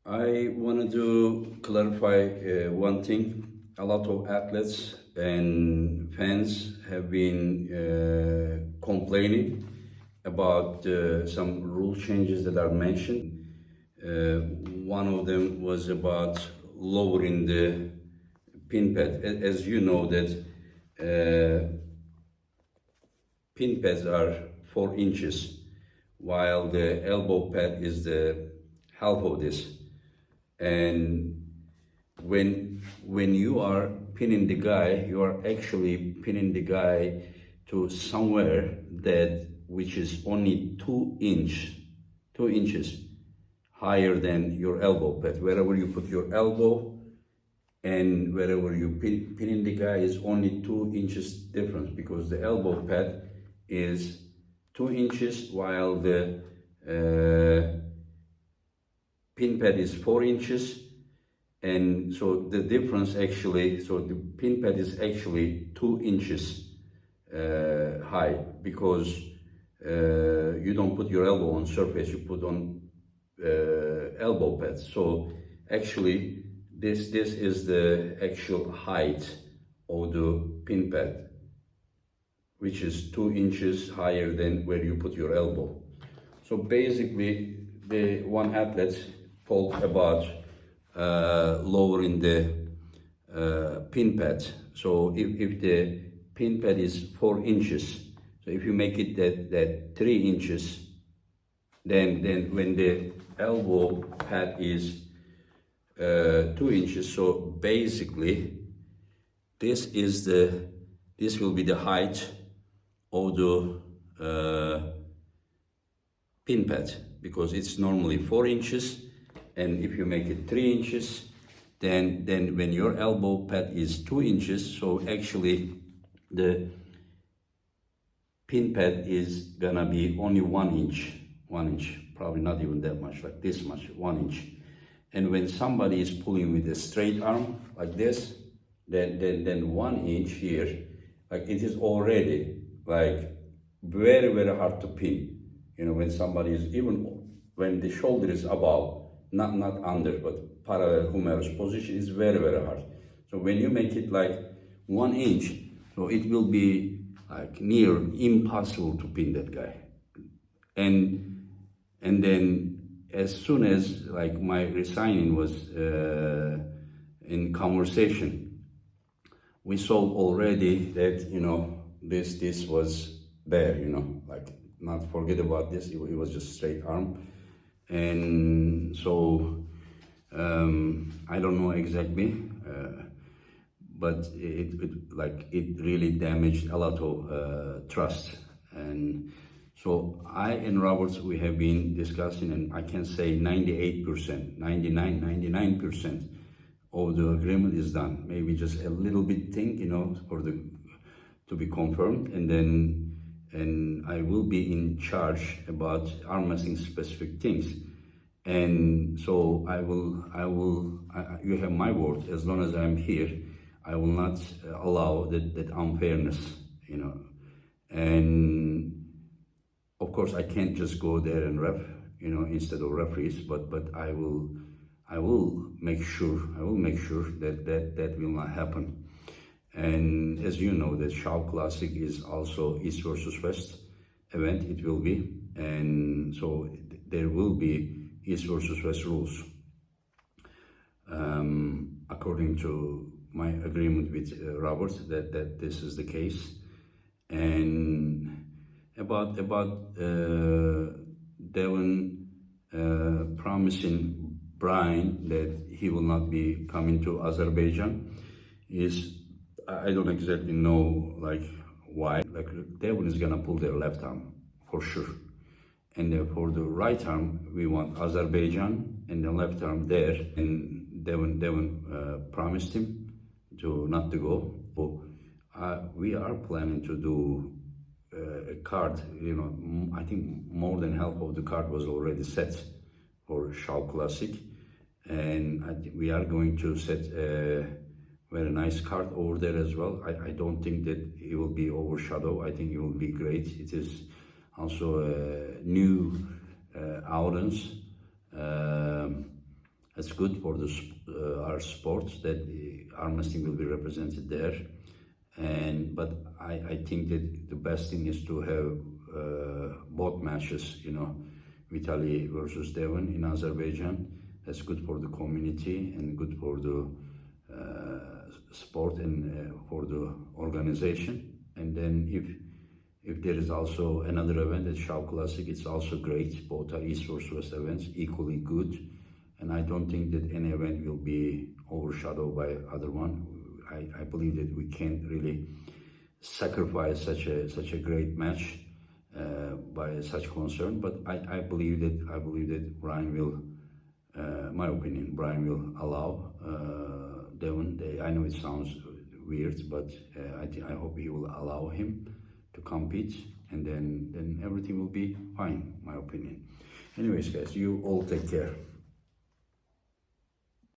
I wanted to clarify one thing. A lot of athletes and fans have been complaining about some rule changes that are mentioned. Uh, One of them was about lowering the pin pad. As you know that pin pads are 4 inches, while the elbow pad is the half of this. And when you are pinning the guy, you are actually pinning the guy to somewhere that which is only 2 inches higher than your elbow pad. Wherever you put your elbow and wherever you pinning the guy is only 2 inches difference, because the elbow pad is 2 inches while the pin pad is 4 inches. And so the difference actually, so the pin pad is actually 2 inches high, because you don't put your elbow on surface, you put on elbow pads. So actually this is the actual height of the pin pad, which is 2 inches higher than where you put your elbow. So basically the one athlete talked about lowering the pin pad. So if the pin pad is 4 inches, so if you make it that 3 inches, then when the elbow pad is 2 inches, so basically this will be the height of the pin pad, because it's normally 4 inches. And if you make it 3 inches, then when your elbow pad is 2 inches, so actually the pin pad is gonna be only 1 inch, probably not even that much, like this much, 1 inch. And when somebody is pulling with a straight arm like this, then 1 inch here, like it is already like very, very hard to pin. You know, when somebody is, even when the shoulder is above, not under, but parallel humerus position, is very, very hard. So when you make it like 1 inch, so it will be like near impossible to pin that guy. And then as soon as like my resigning was in conversation, we saw already that, you know, this was there, you know, like not forget about this, it was just straight arm. And so I don't know exactly, but it really damaged a lot of trust. And so I and Roberts, we have been discussing, and I can say 98%, 99% of the agreement is done. Maybe just a little bit thing, you know, to be confirmed, and I will be in charge about arm wrestling specific things. And so you have my word, as long as I'm here, I will not allow that unfairness, you know. And of course I can't just go there and ref, you know, instead of referees, but I will make sure that will not happen. And as you know, that Shaw Classic is also East versus West event, it will be. And so there will be East versus West rules. According to my agreement with Robert, that this is the case. And about Devon promising Brian that he will not be coming to Azerbaijan, is, I don't exactly know like why. Like Devon is gonna pull their left arm for sure, and for the right arm we want Azerbaijan, and the left arm there. And Devon promised him not to go. So we are planning to do a card. You know, I think more than half of the card was already set for Shaw Classic, and we are going to set a very nice card over there as well. I don't think that it will be overshadowed. I think it will be great. It is also a new audience, That's good for our sports that arm wrestling will be represented there. But I think that the best thing is to have both matches, Vitaly versus Devon in Azerbaijan. That's good for the community and good for the sport and for the organization. And then if there is also another event at Shaw Classic, it's also great. Both are East versus West events, equally good. And I don't think that any event will be overshadowed by other one. I believe that we can't really sacrifice such a great match by such concern. But I believe that Brian will, my opinion, Brian will allow Devon. I know it sounds weird, but I hope he will allow him to compete, and then everything will be fine. My opinion. Anyways, guys, you all take care.